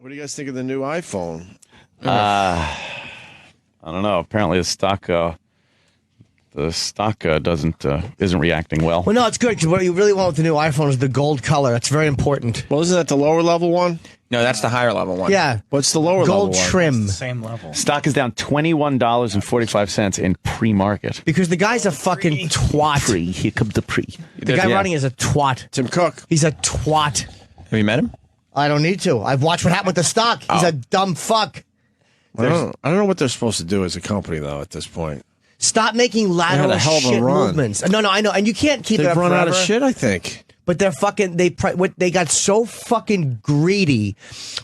What do you guys think of the new iPhone? I don't know. Apparently, the stock isn't reacting well. Well, no, it's good because what you really want with the new iPhone is the gold color. That's very important. Well, isn't that the lower level one? No, that's the higher level one. Yeah. What's the lower level one? Gold trim. Same level. Stock is down $21.45 in pre-market. Because the guy's a fucking twat. Here comes the pre. The guy running is a twat. Tim Cook. He's a twat. Have you met him? I don't need to. I've watched what happened with the stock. He's a dumb fuck. I don't know what they're supposed to do as a company, though, at this point. Stop making lateral hell of a shit run. movements. No, I know. And you can't keep it They've up run out of forever. shit, I think. But they're fucking, they got so fucking greedy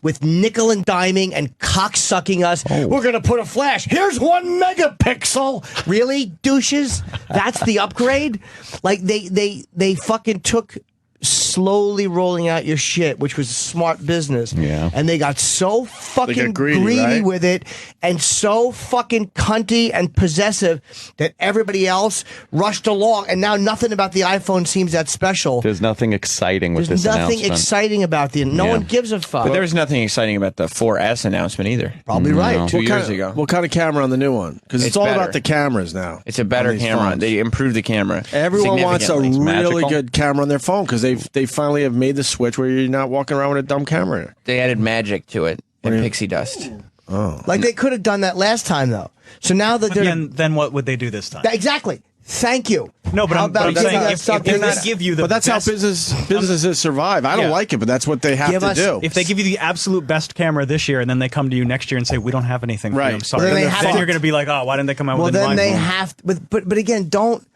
with nickel and diming and cocksucking us. Oh. We're going to put a flash. Here's 1 megapixel. Really, douches? That's the upgrade? Like, they fucking took slowly rolling out your shit, which was smart business. Yeah. And they got so fucking greedy, right? with it and so fucking cunty and possessive that everybody else rushed along. And now nothing about the iPhone seems that special. There's nothing exciting with There's this nothing announcement. exciting about the. No one gives a fuck. But there was nothing exciting about the 4S announcement either. Probably right. 2 years ago. What kind of camera on the new one? Because it's all better. about the cameras now. It's a better on these camera. phones. They improved the camera. Everyone wants a significantly. really magical. good camera on their phone because they finally have made the switch where you're not walking around with a dumb camera. They added magic to it and pixie dust. Like they could have done that last time though. So now that they're Then what would they do this time? exactly. Thank you. No, but How I'm about saying giving us if something they that- give you the But that's best, how businesses survive. I don't Yeah. like it, but that's what they have Give to us- do. if they give you the absolute best camera this year and then they come to you next year and say we don't have anything for Right. you, I'm sorry. Well, then they then have to- you're going to be like, oh, why didn't they come out Well, with a new then they iPhone? have. But again, don't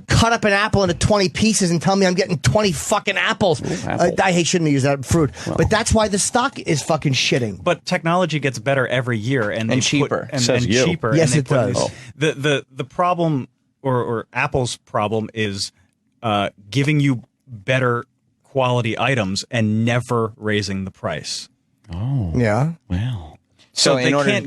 cut up an apple into 20 pieces and tell me I'm getting 20 fucking apples. apple. I shouldn't use that fruit. But that's why the stock is fucking shitting. But technology gets better every year and they cheaper. put, and Says you. cheaper. Yes, and they it put does. The problem or Apple's problem is giving you better quality items and never raising the price. Yeah. Wow. So in order-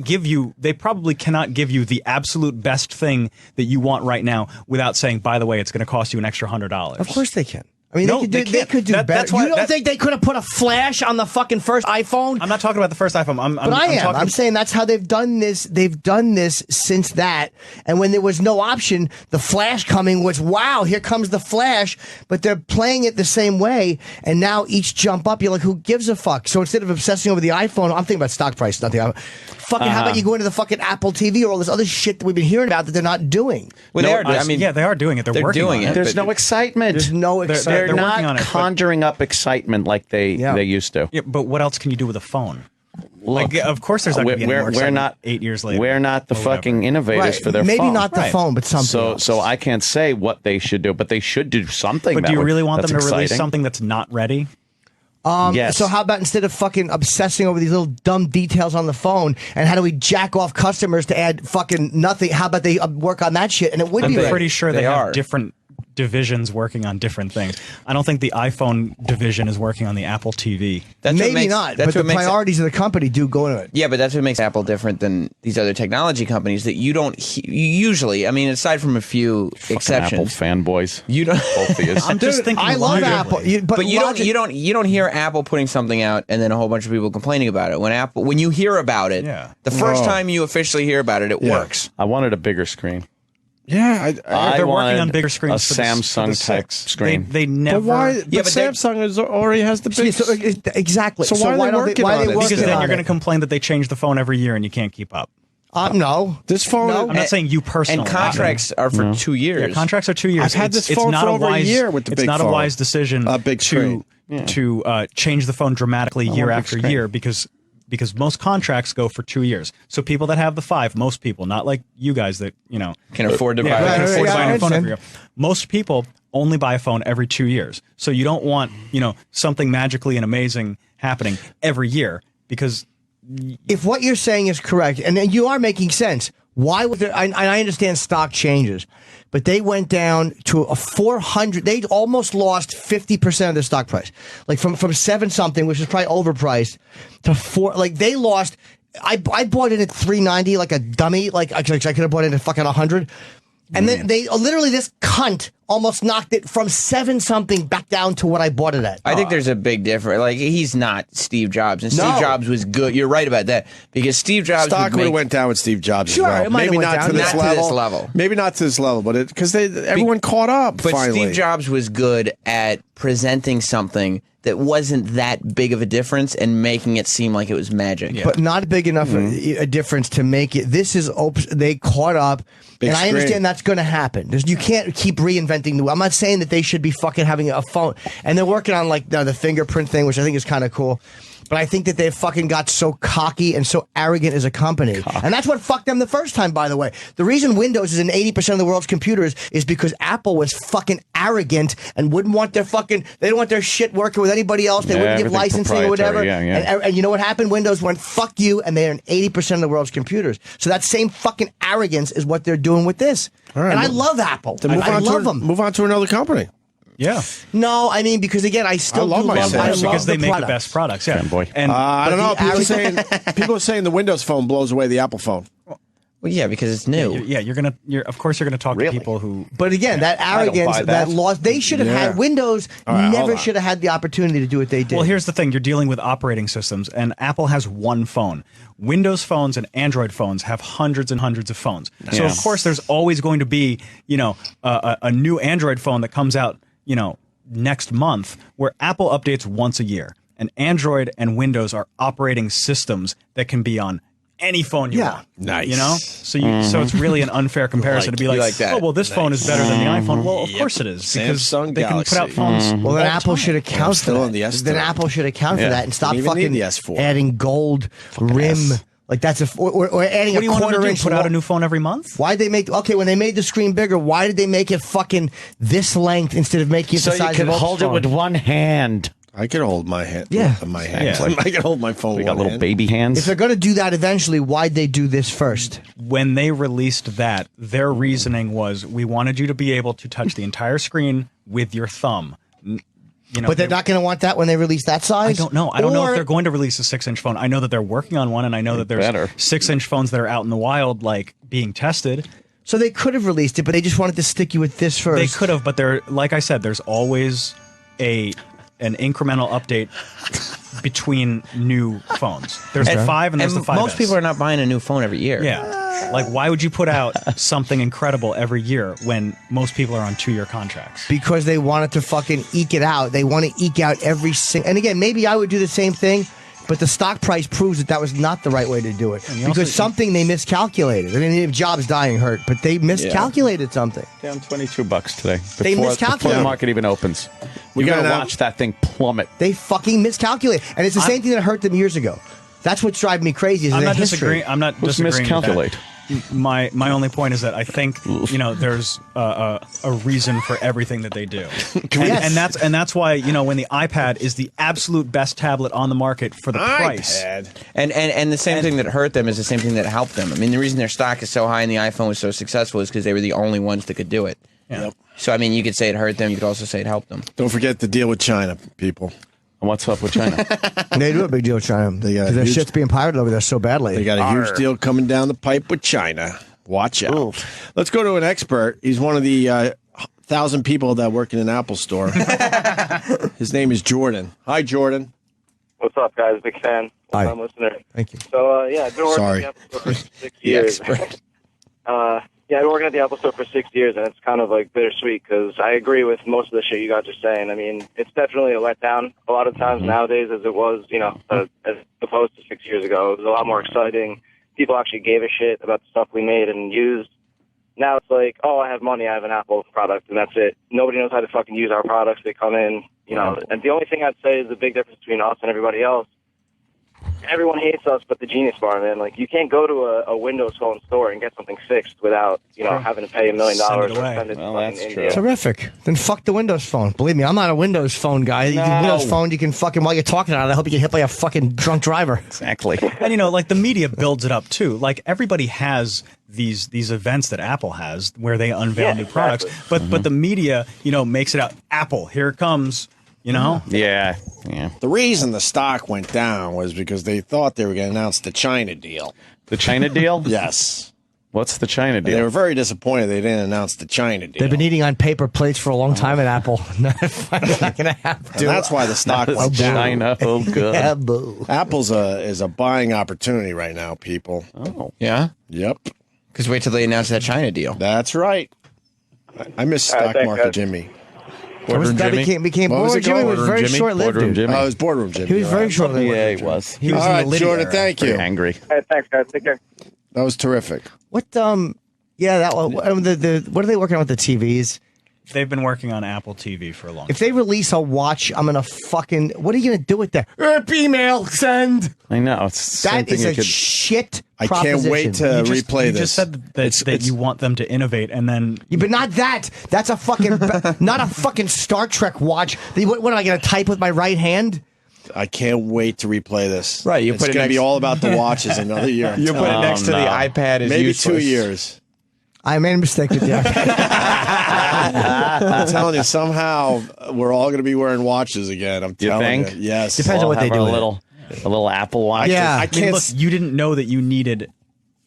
they probably cannot give you the absolute best thing that you want right now without saying, by the way, it's going to cost you an extra $100. Of course they can. I mean, No, they they could do can't. better. That's why- You don't think they could have put a flash on the fucking first iPhone? I'm not talking about the first iPhone. But I am. I'm saying that's how they've done this. They've done this since that. And when there was no option, the flash coming was, wow, here comes the flash. But they're playing it the same way. And now each jump up, you're like, who gives a fuck? So instead of obsessing over the iPhone, I'm thinking about stock price, not the iPhone. Fucking, how about you go into the fucking Apple TV or all this other shit that we've been hearing about that they're not doing? Well, they are. I mean, yeah, they are doing it. They're working doing on it. There's no excitement. There's no They're- excitement. They're working not on it, but- conjuring up excitement like they used to. Yeah, but what else can you do with a phone? Look, Like, of course, there's not going to be any more we're excitement not 8 years later. We're not the or whatever. fucking innovators Right. for their Maybe phone. not the Right. phone, but something else. So I can't say what they should do, but they should do something. But do you really want them to that's release exciting. something that's not ready? Yes. So how about instead of fucking obsessing over these little dumb details on the phone and how do we jack off customers to add fucking nothing? How about they work on that shit and it would I'm be ready. pretty sure they They have are. different divisions working on different things. I don't think the iPhone division is working on the Apple TV. That's what Maybe makes- not, that's but the what makes it- priorities of the company do go into it. Yeah, but that's what makes Apple different than these other technology companies that you don't usually. I mean, aside from a few Fucking exceptions, Apple fanboys. you don't. Both of you. I'm just thinking. I love logically. Apple, but But logic- you don't hear Apple putting something out and then a whole bunch of people complaining about it. When you hear about it, Yeah. the first time you officially hear about it, it works. I wanted a bigger screen. Yeah, I They're working wanted on bigger screens. a for the- Samsung for the type 6. screen. They never. but why? Yeah, but but they- Samsung already has the See, big. so, exactly. So why are they don't working why on are they it? working Because then on you're going to it? complain that they change the phone every year and you can't keep up. No. This phone. No. I'm not saying you personally. And contracts are for 2 years. Yeah, contracts are 2 years. I've had this It's phone not for a over a wise, year with the it's big not a phone. wise decision A big screen. to change the phone dramatically year big after screen. year because most contracts go for 2 years. So people that have the 5, most people, not like you guys that Can afford to buy can Right, it. afford to yeah, buy a I new phone every understand. year. Most people only buy a phone every 2 years. So you don't want something magically and amazing happening every year because If what you're saying is correct, and you are making sense, why would there? I understand stock changes, but they went down to a 400. They almost lost 50% of their stock price, like from 7 something, which is probably overpriced, to 4. Like they lost. I bought it at 390 like a dummy. Like I could have bought it at fucking 100. And then they literally this cunt almost knocked it from 7-something back down to what I bought it at. I think there's a big difference. Like, he's not Steve Jobs, and Steve Jobs was good. You're right about that, because Steve Jobs Stock would have went down with Steve Jobs Sure, as well. it might have Maybe went not down. to this Not to level. this level. Maybe not to this level, but because everyone caught up. But finally. Steve Jobs was good at presenting something that wasn't that big of a difference and making it seem like it was magic. But not big enough a difference to make it. This is they caught up, Big and I screen. understand that's going to happen. You can't keep reinventing the wheel. I'm not saying that they should be fucking having a phone, and they're working on like the fingerprint thing, which I think is kind of cool. But I think that they fucking got so cocky and so arrogant as a company. And that's what fucked them the first time, by the way. The reason Windows is in 80% of the world's computers is because Apple was fucking arrogant and wouldn't want their they didn't want their shit working with anybody else. They wouldn't give everything licensing or whatever. proprietary, yeah. And you know what happened? Windows went, fuck you, and they're in 80% of the world's computers. So that same fucking arrogance is what they're doing with this. All right, and I love Apple. Then I love them. Move on to another company. Yeah. No, I mean, because again, I still I love do my love, Samsung. I love Because they make products. the best products. Yeah. Fanboy. And I don't know. the People are saying the Windows Phone blows away the Apple phone. Well, yeah, because it's new. of course you're gonna talk to people who. But again, that arrogance, buy that that. loss, they should have had. Windows right, hold never on. should have had the opportunity to do what they did. Well, here's the thing: you're dealing with operating systems, and Apple has one phone. Windows phones and Android phones have hundreds and hundreds of phones. So of course, there's always going to be, a new Android phone that comes out, next month, where Apple updates once a year. And Android and Windows are operating systems that can be on any phone you want. Nice. So it's really an unfair comparison to be like that. oh, well, this phone is better than the iPhone. Well, of course it is, because Samsung they can put out Galaxy. phones. Well, then all the Apple time. should account for still that. on the S2. Then Apple should account for that and stop Don't even fucking need the S4. adding gold rim. Like that's or adding What do you a want them to quarter do? inch. Put out wall. a new phone every month? Why did they make? Okay, when they made the screen bigger, why did they make it fucking this length instead of making it So the you size can of hold it phone? with one hand. I can hold my hand. Yeah. My hand. Yeah. I can hold my phone. We with got one little hand. baby hands. If they're going to do that eventually, why'd they do this first? When they released that, their reasoning was we wanted you to be able to touch the entire screen with your thumb. But they're not going to want that when they release that size? I don't know. I don't know Or- if they're going to release a 6-inch phone. I know that they're working on one, and I know that there's better. 6-inch phones that are out in the wild, like being tested. So they could have released it, but they just wanted to stick you with this first. They could have, but they're like I said, there's always an incremental update between new phones. There's the 5 and there's the 5S. Most people are not buying a new phone every year. Yeah. Like, why would you put out something incredible every year when most people are on 2-year contracts? Because they wanted to fucking eke it out. They want to eke out every single. And again, maybe I would do the same thing, but the stock price proves that that was not the right way to do it. you Because also- something they miscalculated. I mean, if Jobs dying hurt, but they miscalculated something. Down $22 today. They Before miscalculated. the market even opens. We We gotta gotta have- watch that thing plummet. They fucking miscalculated. And it's the same thing that hurt them years ago. That's what's driving me crazy. Is I'm the not history. disagreeing. I'm not Who's disagreeing. with that. miscalculate? My only point is that I think there's a reason for everything that they do, and that's why when the iPad is the absolute best tablet on the market for the price. And the same thing that hurt them is the same thing that helped them. I mean, the reason their stock is so high and the iPhone was so successful is because they were the only ones that could do it. Yeah. So, I mean, you could say it hurt them. You could also say it helped them. Don't forget to deal with China, people. And what's up with China? They do a big deal with China. They got a Because their huge- shit's being pirated over there so badly. They got a huge deal coming down the pipe with China. Watch out. Let's go to an expert. He's one of the 1,000 people that work in an Apple store. His name is Jordan. Hi, Jordan. What's up, guys? Big fan. Hi. Long-time listener. Thank you. So, I've been working Sorry. at the Apple Store for 6 years. I've been working at the Apple Store for 6 years, and it's kind of like bittersweet because I agree with most of the shit you guys are saying. I mean, it's definitely a letdown a lot of times nowadays as it was, as opposed to 6 years ago. It was a lot more exciting. People actually gave a shit about the stuff we made and used. Now it's like, oh, I have money, I have an Apple product, and that's it. Nobody knows how to fucking use our products. They come in, and the only thing I'd say is the big difference between us and everybody else. Everyone hates us but the Genius Bar, man. Like, you can't go to a Windows Phone store and get something fixed without, having to pay $1 million Send or it away. send it to Well, fucking that's India. true. Terrific. Then fuck the Windows Phone. Believe me, I'm not a Windows Phone guy. You can Windows Phone, you can fucking, while you're talking on it, I hope you get hit by a fucking drunk driver. Exactly. And like the media builds it up too. Like everybody has these events that Apple has where they unveil new products, but the media makes it out. Apple, here it comes. Yeah. The reason the stock went down was because they thought they were going to announce the China deal. The China deal? Yes. What's the China And they deal? were very disappointed they didn't announce the China deal. They've been eating on paper plates for a long time at Apple. They're not going to have to. And that's why the stock went down. China. Oh, good. Yeah, boo. Apple's is a buying opportunity right now, people. Oh. Yeah? Yep, Because wait till they announce that China deal. that's right. I miss stock thanks, market guys. Jimmy. Boardroom That Jimmy? became What was Boardroom it Jimmy called? was very Jimmy? short-lived. Boardroom dude. Jimmy. Oh, it was Boardroom Jimmy. He was All very right. short-lived. Yeah, he was. He was All in right, the Lydia Jordan, era. thank Pretty you. angry. Hey, thanks, guys. Take care. That was terrific. What yeah, that what are they working on with the TVs? They've been working on Apple TV for a long time. If they release a watch, I'm gonna fucking. What are you gonna do with that? Email send. I know. It's the same That thing is you a could. shit. I can't wait to replay you this. just said that you want them to innovate, and then Yeah, but not that. That's a fucking not a fucking Star Trek watch. What am I gonna type with my right hand? I can't wait to replay this. Right, you it's put it going to be next- all about the watches another year. You put it next to the iPad. Is Maybe useless. 2 years. I made a mistake with that. I'm telling you, somehow we're all going to be wearing watches again. I'm telling think? you. Yes. Depends on what We'll they have do our with it. a little Apple Watch. Yeah. I I mean, can't. look, you didn't know that you needed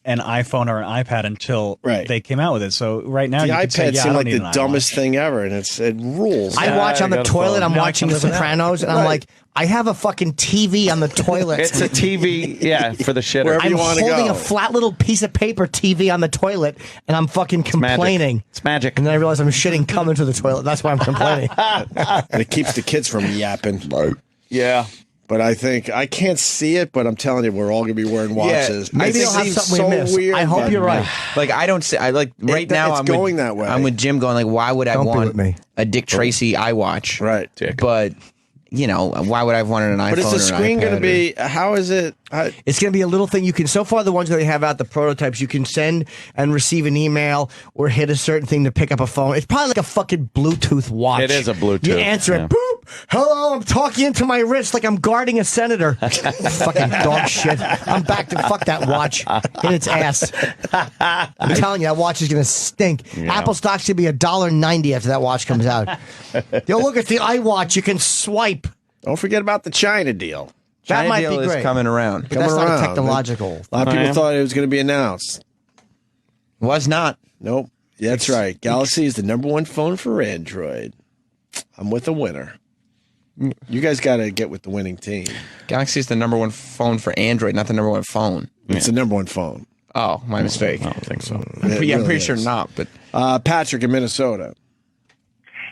an iPhone or an iPad until Right. they came out with it. So right now, the you can say, iPad yeah, I seemed don't like need the an dumbest iWatch. thing ever, and it rules. I watch on the got a toilet. phone. I'm Now I watching can The live without. Sopranos, and I'm Right. like, I have a fucking TV on the toilet. It's a TV, yeah, for the shitter. Wherever I'm you wanna holding go. a flat little piece of paper TV on the toilet, and I'm fucking Magic. complaining. It's magic. And then I realize I'm shitting cum into the toilet. That's why I'm complaining. And it keeps the kids from yapping. Yeah. But I think I can't see it, but I'm telling you, we're all going to be wearing watches. Maybe it they'll have seems something we so miss. weird. I hope but- you're right. Like I don't see. I like right now. it's I'm going with, that way. I'm with Jim going like, why would I Don't be want with me. a Dick Tracy iWatch? Right. But you know, why would I have wanted an iPhone? But is the or an screen going to iPad be? How is it? It's going to be a little thing you can. So far, the ones that they have out, the prototypes, you can send and receive an email or hit a certain thing to pick up a phone. It's probably like a fucking Bluetooth watch. It is a Bluetooth, You answer yeah. it, boop. Hello, I'm talking into my wrist like I'm guarding a senator. Fucking dog shit. I'm back to fuck that watch in its ass. I'm telling you, that watch is going to stink. Yeah. Apple stock should be $1.90 after that watch comes out. Yo, look at the iWatch. You can swipe. Don't forget about the China deal. That China might deal be is great. coming around. But that's Coming not around. a technological. A lot of people yeah. thought it was going to be announced. Was not. Nope. That's right. Galaxy is the #1 phone for Android. I'm with the winner. You guys got to get with the winning team. Galaxy is the #1 phone for Android, not the #1 phone. It's the #1 phone. Oh, my mistake. I don't think so. It Yeah, I'm really pretty sure is. not. But Patrick in Minnesota.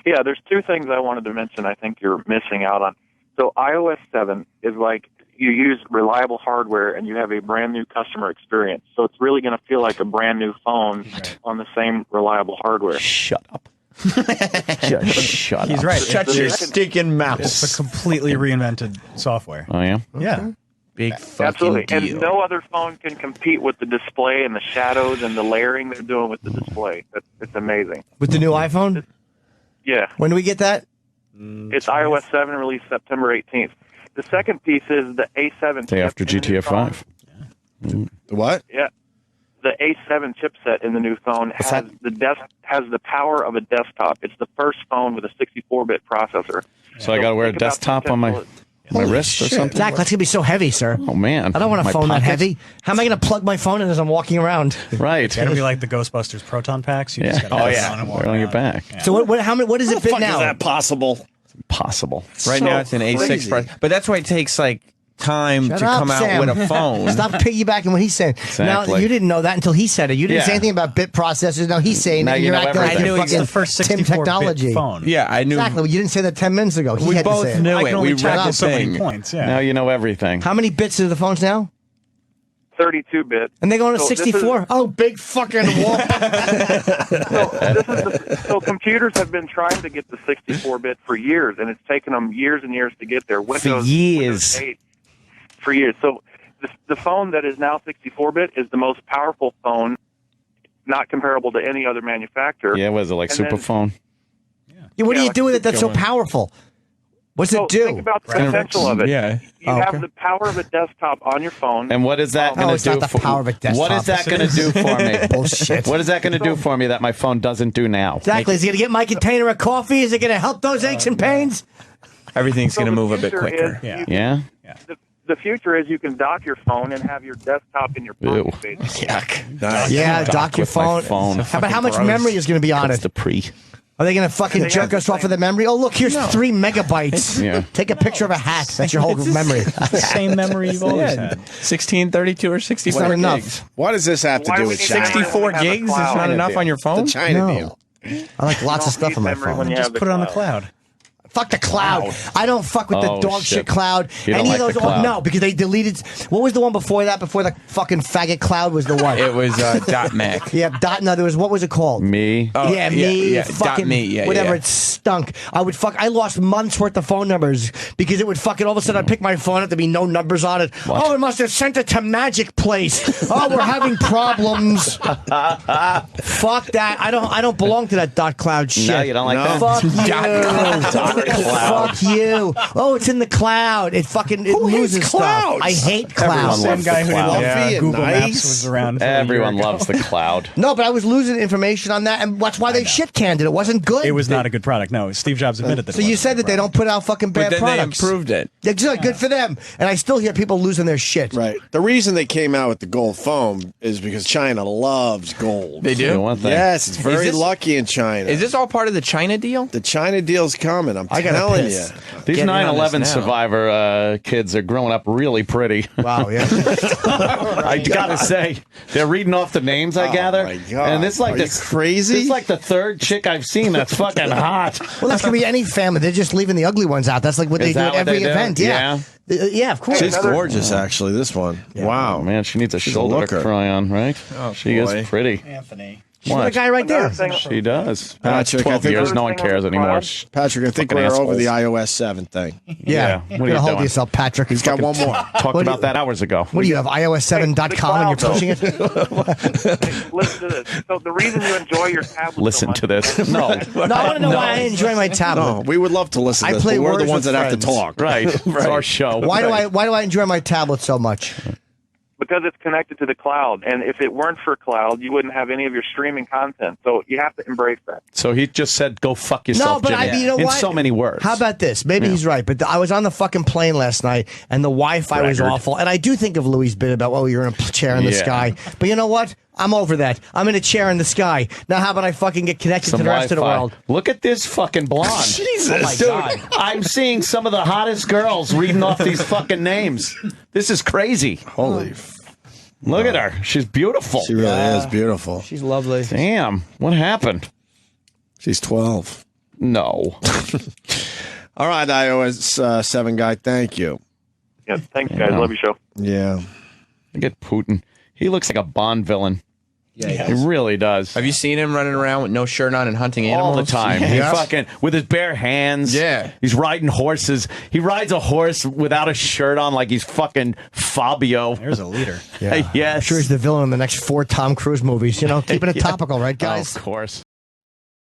Yeah, there's two things I wanted to mention I think you're missing out on. So iOS 7 is like you use reliable hardware and you have a brand new customer experience. So it's really going to feel like a brand new phone on the same reliable hardware. Shut up. Just shut He's up. right. shut your stinking mouth. It's a completely reinvented software. Oh, yeah? Yeah. Big fucking Absolutely. deal. And no other phone can compete with the display and the shadows and the layering they're doing with the display. It's amazing. With the new iPhone? Yeah. When do we get that? It's iOS 7 released September 18th. The second piece is the A7 Day chip after in the new GTA phone. 5. The what? Yeah. The A7 chipset in the new phone has the power of a desktop. It's the first phone with a 64-bit processor. So I got to wear a think about the desktop on my potential- wrist or something? Zach, that's going to be so heavy, sir. Oh, man. I don't want a My phone that pocket? heavy. How am I going to plug my phone in as I'm walking around? Right. It's gonna be like the Ghostbusters proton packs. You just Yeah. gotta Oh, put it yeah. on and walk Right on your around. back. Yeah. So what does it fit Fuck now? is that possible? Possible. Right So now it's an A6 crazy. price. But that's why it takes like time Shut to up, come out Sam. with a phone. Stop piggybacking what he's saying. Now, Exactly. you didn't know that until he said it. You didn't Yeah. say anything about bit processors. Now he's saying Now it. you You're know acting like everything. I you're knew it's fucking the first Tim 64-bit technology. phone. Yeah, I knew. Exactly. Well, you didn't say that 10 minutes ago. He We had to both say it. knew I it. can only We check read the off so many thing. points. Yeah. Now you know everything. How many bits are the phones now? 32-bit. And they go on to So this is- 64? Oh, big fucking wall. So computers have been trying to get the 64-bit for years, and it's taken them years and years to get there. Windows years. 8 for years. So the phone that is now 64-bit is the most powerful phone, not comparable to any other manufacturer. Yeah, was it like And then- Superphone? Yeah, what do Yeah, you like do with it that's so going. powerful? What's So it do? think about the potential of it. Yeah. You have the power of a desktop on your phone. And what is that Oh, going to it's do not the for power of a desktop. What is that going to do for me? Bullshit. What is that going to do for me that my phone doesn't do now? Exactly. Is it going to get my container of coffee? Is it going to help those aches and pains? Everything's So going to the move a bit future quicker. is Yeah. you- Yeah? the future is you can dock your phone and have your desktop in your pocket. Basically. Yuck. Yeah, dock your with my phone. phone. How about how much memory is going to be on That's it? the pre. Are they going to fucking jerk us off of the memory? Oh, look, here's 3 megabytes. Yeah. Take a picture of a hat. That's your whole memory. Same memory you've always had. 16, 32, or 64 It's not enough. gigs. What does this have to Why do would with you China? have 64 Have a gigs is cloud. not enough deal. on your phone? The China No. deal. I like lots of stuff on my memory when phone. you Just have the put it on the cloud. cloud. Fuck the cloud. I don't fuck with the Oh, dog shit shit. cloud. You don't Any like of the those? cloud. No, because they deleted. What was the one before that? Before the fucking faggot cloud was the one. It was .Mac. Yeah, no, there was, what was it called? Me. Oh, Yeah, me, yeah, fucking, .me, yeah, whatever, yeah. it stunk. I lost months worth of phone numbers because it would fucking, all of a sudden I'd pick my phone up, there'd be no numbers on it. Oh, it must have sent it to Magic Place. Oh, we're having problems. Fuck that. I don't belong to that .cloud shit. No, you don't like that? Fuck you. Cloud. Fuck you. Oh, it's in the cloud. It fucking, it loses stuff. clouds? I hate Everyone clouds. loves Same the guy who cloud. did Fluffy and Google Maps nice. was around. until a year Everyone ago. loves the cloud. No, but I was losing information on that, and that's why they shit canned it. It wasn't good. It was not a good product. No, Steve Jobs admitted that. So you said that they don't put out fucking But bad then products. they improved it. Yeah, good for them. And I still hear people losing their shit. Right. The reason they came out with the gold phone is because China loves gold. They You know do? one thing. Yes, it's very this- lucky in China. Is this all part of the China deal? The China deal's coming. I'm I gotta telling you. piss. These Getting on 9/11 this now. survivor kids are growing up really pretty. Wow, yeah. I gotta say, they're reading off the names. I gather, my God. and it's like Are you this crazy? This is like the third chick I've seen that's fucking hot. Well, that's going to be any family. They're just leaving the ugly ones out. That's like what they Is do that at what every they do? event. Yeah. Yeah, of course. She's gorgeous, actually, this one. Wow. Oh, man, she needs a She's a shoulder looker. to cry on, right? She boy. is pretty. Anthony. She's got a guy right there. Another thing- She does. Patrick, I 12 think years, we're- no one cares anymore. Patrick, I think Fucking we're over assholes. the iOS 7 thing. Yeah. What are You're you to hold doing? yourself, Patrick. He's got one more. Talked What do about you- that hours ago. What do you have, iOS7.com and you're Hey, pushing it? Listen to this. So the reason you enjoy your tablet Listen so much to this. No. No, I want to know why I enjoy my tablet. No, we would love to listen I to this, play but we're the words ones with that have to friends. talk. Right. It's our show. Why do I enjoy my tablet so much? because it's connected to the cloud. And if it weren't for cloud, you wouldn't have any of your streaming content. So you have to embrace that. So he just said, go fuck yourself, No, but Jimmy. you know in what? so many words. How about this? Maybe he's right, but I was on the fucking plane last night, and the Wi-Fi was Braggart. awful. And I do think of Louis' bit about, well, you're in a chair in the Yeah. sky. But you know what? I'm over that. I'm in a chair in the sky. Now, how about I fucking get connected Some to the rest of the Wi-Fi. world? Look at this fucking blonde. Jesus, oh my dude. God. I'm seeing some of the hottest girls reading off these fucking names. This is crazy. Holy, Look at her. She's beautiful. she really is beautiful. She's lovely. Damn. What happened? She's 12. No. All right, iOS 7 guy, thank you. Yeah, thanks, guys. Love your show. Yeah. Look at Putin. He looks like a Bond villain. Yeah, He really does. Have you seen him running around with no shirt on and hunting animals? All the time. He fucking with his bare hands. Yeah. He's riding horses. He rides a horse without a shirt on like he's fucking Fabio. There's a leader. I'm Yes. sure he's the villain in the next 4 Tom Cruise movies. You know, keeping it topical, right, guys? Oh, of course.